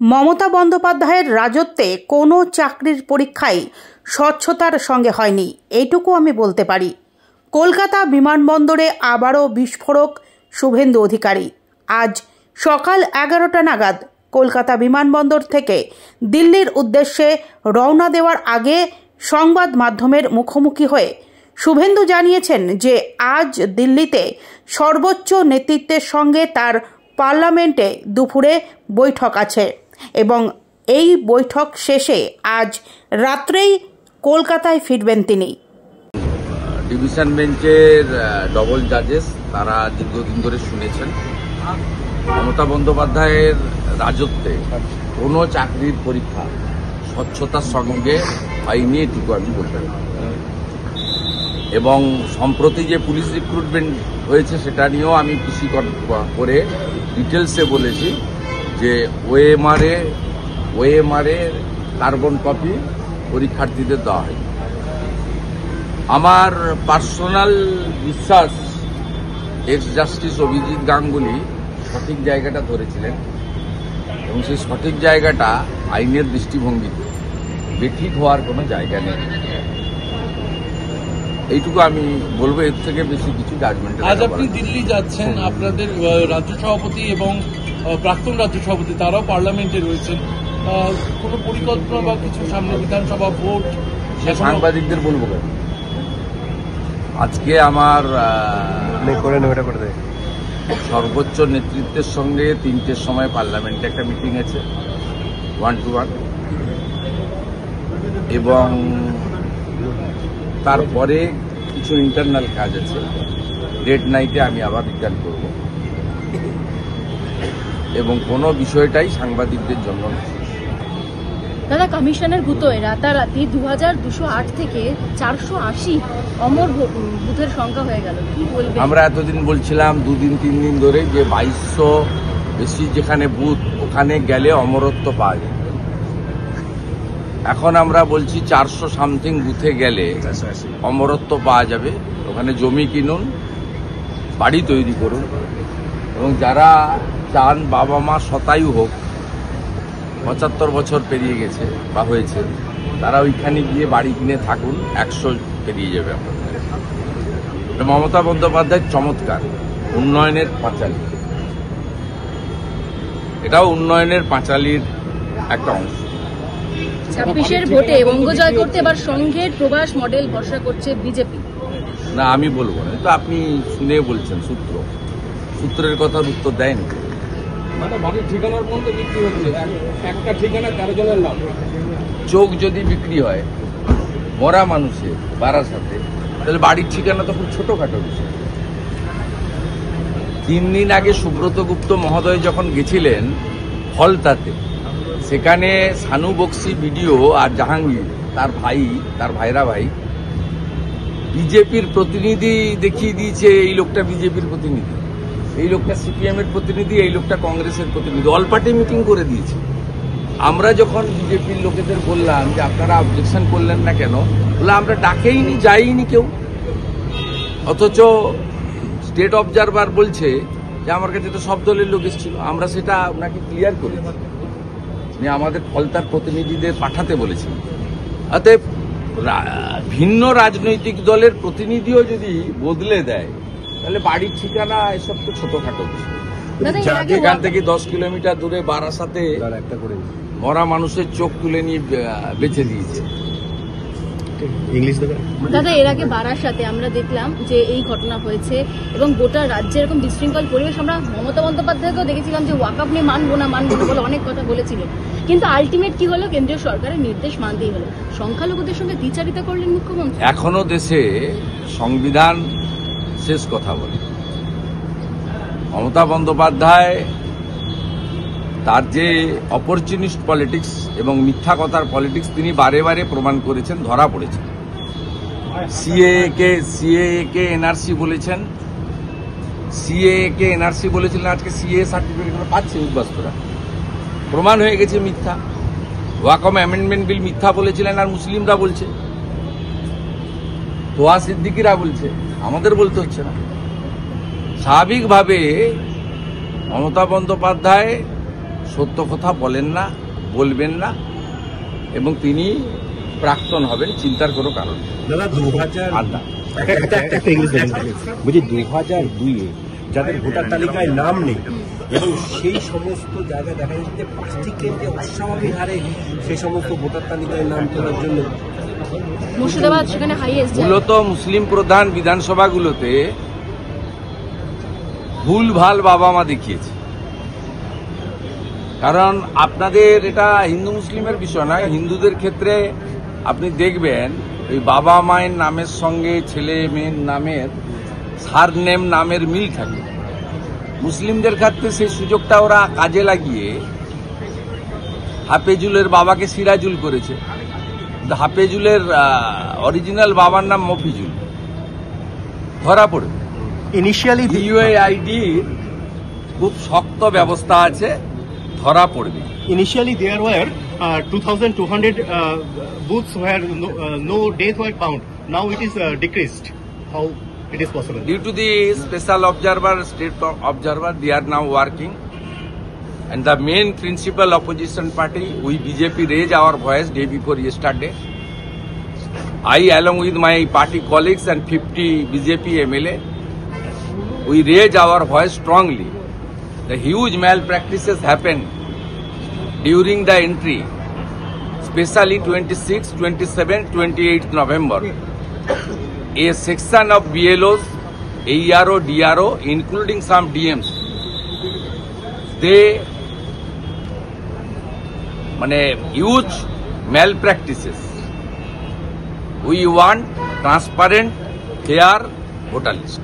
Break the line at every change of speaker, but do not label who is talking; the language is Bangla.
মমতা বন্দ্যোপাধ্যায়ের রাজত্বে কোনো চাকরির পরীক্ষাই স্বচ্ছতার সঙ্গে হয়নি, এইটুকু আমি বলতে পারি। কলকাতা বিমানবন্দরে আবারও বিস্ফোরক শুভেন্দু অধিকারী। আজ সকাল 11টা নাগাদ কলকাতা বিমানবন্দর থেকে দিল্লির উদ্দেশ্যে রওনা দেওয়ার আগে সংবাদ মাধ্যমের মুখোমুখি হয়ে শুভেন্দু জানিয়েছেন যে আজ দিল্লিতে সর্বোচ্চ নেতৃত্বের সঙ্গে তার পার্লামেন্টে দুপুরে বৈঠক আছে এবং এই বৈঠক শেষে আজ রাত্রেই কলকাতায় ফিরবেন তিনি।
ডিভিশন বেঞ্চের ডবল জাজেস তারা দীর্ঘদিন ধরে শুনেছেন মমতা বন্দ্যোপাধ্যায়ের রাজত্বে কোনো চাকরির পরীক্ষা স্বচ্ছতার সঙ্গে হয়নি, এটুকু আমি বলতে পারি। এবং সম্প্রতি যে পুলিশ রিক্রুটমেন্ট হয়েছে সেটা নিয়েও আমি পিসি করে ডিটেলসে বলেছি যে ওএমআর কার্বন কপি পরীক্ষার্থীদের দেওয়া হয়নি। আমার পার্সোনাল বিশ্বাস এক্স জাস্টিস অভিজিৎ গাঙ্গুলি সঠিক জায়গাটা ধরেছিলেন এবং সেই সঠিক জায়গাটা আইনের দৃষ্টিভঙ্গিতে বেঠিক হওয়ার কোনো জায়গা নেই, এইটুকু আমি বলবো। এর থেকে বেশি কিছু জাজমেন্ট।
আজ আপনি দিল্লি যাচ্ছেন, আপনাদের রাজ্য সভাপতি এবং প্রাক্তন রাজ্য সভাপতি তারাও পার্লামেন্টে রয়েছেন, কোনো পরিকল্পনা বা কিছু সামনে বিধানসভা ভোট?
সাংবাদিকদের বলবো কেন? আজকে আমার সর্বোচ্চ নেতৃত্বের সঙ্গে 3টের সময় পার্লামেন্টে একটা মিটিং আছে 1-to-1, এবং তারপরে কিছু ইন্টারনাল কাজ আছে। ডেট নাইটে আমি আবার রিটার্ন করব এবং কোনো বিষয়টাই সাংবাদিকদের জন্য নয়।
দাদা, কমিশনের গুতোয় রাতারাতি 2208 থেকে 480 অমর বুথের সংখ্যা হয়ে গেল, কি বলবেন?
আমরা এতদিন বলছিলাম 2-3 দিন ধরে যে 2200 বেশি যেখানে বুথ ওখানে গেলে অমরত্ব পাওয়া যায়। এখন আমরা বলছি 400 সামথিং বুথে গেলে অমরত্ব পাওয়া যাবে। ওখানে জমি কিনুন, বাড়ি তৈরি করুন, এবং যারা চান বাবা মা শতায়ু হোক, 75 বছর পেরিয়ে গেছে বা হয়েছে, তারা ওইখানে গিয়ে বাড়ি কিনে থাকুন, 100 পেরিয়ে যাবে আপনাদের। মমতা বন্দ্যোপাধ্যায়ের চমৎকার উন্নয়নের পাঁচালী, এটাও উন্নয়নের পাঁচালীর একটা অংশ।
26-এর ভোটে বঙ্গ জয় করতে এবার সংঘের প্রবাস মডেল ভরসা করছে বিজেপি।
না, আমি বলবো না, তো আপনি শুনে বলছেন। সূত্রের কথার উত্তর দেয়নি।
ঠিকানার পর্যন্ত বিক্রি হচ্ছে, একটা ঠিকানা 13 জনের নাম।
চোখ যদি বিক্রি হয় মরা মানুষের বারাসাতে, তাহলে বাড়ির ঠিকানা তো খুব ছোটখাটো বিষয়। 3 দিন আগে সুব্রত গুপ্ত মহোদয় যখন গেছিলেন ফলতাতে, সেখানে সানু বক্সি বিডিও আর জাহাঙ্গীর তার ভাইরা ভাই বিজেপির প্রতিনিধি দেখিয়ে দিয়েছে, এই লোকটা বিজেপির প্রতিনিধি, এই লোকটা সিপিএম এর প্রতিনিধি, এই লোকটা কংগ্রেসের প্রতিনিধি, অল পার্টি মিটিং করে দিয়েছে। আমরা যখন বিজেপির লোকেদের বললাম যে আপনারা অবজেকশন করলেন না কেন, বলে আমরা ডাকেইনি, যাইনি কেউ। অথচ স্টেট অবজারভার বলছে যে আমার কাছে তো সব দলের লোক এসেছিল। আমরা সেটা ওনাকে ক্লিয়ার করেছি, আমাদের ফলতার প্রতিনিধিদের পাঠাতে বলেছি। অতএব ভিন্ন রাজনৈতিক দলের প্রতিনিধিও যদি বদলে দেয়, তাহলে বাড়ির ঠিকানা এসব তো ছোটখাটো বিষয়। এখান থেকে 10 কিলোমিটার দূরে বারাসাতে মরা মানুষের চোখ তুলে নিয়ে বেঁচে দিয়েছে।
দাদা, এর আগে বারাসাতে আমরা দেখলাম যে এই ঘটনা হয়েছে এবং গোটা রাজ্যে এরকম বিশৃঙ্খল পরিবেশ। আমরা মমতা বন্দ্যোপাধ্যায়কেও দেখেছিলাম যে ওয়াকআপ নিয়ে মানবো না বলে অনেক কথা বলেছিলেন, কিন্তু আলটিমেট কি হলো? কেন্দ্রীয় সরকারের নির্দেশ মানতেই হলো। সংখ্যালঘুদের সঙ্গে দ্বিচারিতা করলেন মুখ্যমন্ত্রী।
এখনো দেশে সংবিধান শেষ কথা বলে। মমতা বন্দ্যোপাধ্যায় তার যে অপরচুনিস্ট পলিটিক্স এবং মিথ্যা কথার পলিটিক্স তিনি বারে বারে প্রমাণ করেছেন, ধরা পড়েছেন। সিএকে এনআরসি বলেছেন, আজকে সিএ সার্টিফিকেট পাচ্ছে উদ্বাস্তুরা, প্রমাণ হয়ে গেছে মিথ্যা। ওয়াকম অ্যামেন্ডমেন্ট বিল মিথ্যা বলেছিলেন, আর মুসলিমরা বলছে, তোয়া সিদ্দিকিরা বলছে, আমাদের বলতে হচ্ছে না। স্বাভাবিকভাবে মমতা বন্দ্যোপাধ্যায় সত্য কথা বলেন না, বলবেন না, এবং তিনি প্রাক্তন হবেন, চিন্তার কোনো কারণ নেই।
দাদা 2000
আড্ডা
বুঝি 2002-এ যাদের ভোটার তালিকায় নাম নেই এবং সেই সমস্ত জায়গায় দেখা যাচ্ছে 5টি কেন্দ্রে অস্বাভাবিক হারে সেই সমস্ত ভোটার তালিকায় নাম তোলার জন্য
মুর্শিদাবাদ সেখানে হাইয়েস্ট।
মূলত মুসলিম প্রধান বিধানসভাগুলোতে ভুলভাল বাবা মা দেখিয়েছে। কারণ আপনাদের এটা হিন্দু মুসলিমের বিষয় নয়, হিন্দুদের ক্ষেত্রে আপনি দেখবেন ওই বাবা মায়ের নামের সঙ্গে ছেলে মেয়ের নামের সারনেম নামের মিল থাকে। মুসলিমদের ক্ষেত্রে সেই সুযোগটা ওরা কাজে লাগিয়ে হাফেজুলের বাবাকে সিরাজুল করেছে। হাফেজুলের অরিজিনাল বাবার নাম মফিজুল, ধরা পড়বে।
ইনিশিয়ালি
ইউআইডির খুব শক্ত ব্যবস্থা আছে, ধরা পড়বে।
Initially, there were 2,200 booths where no days were found. Now it is decreased. How it is possible?
Due to the special observer, state observer, they are now working. And the main principal opposition party, we BJP raised our voice day before yesterday. I, along with my party colleagues and 50 BJP MLA, we raised our voice strongly. The huge malpractices happened during the entry, especially 26, 27, 28 November. A section of BLOs, AERO, DRO, including some DMs, they huge malpractices. We want transparent, fair voter list.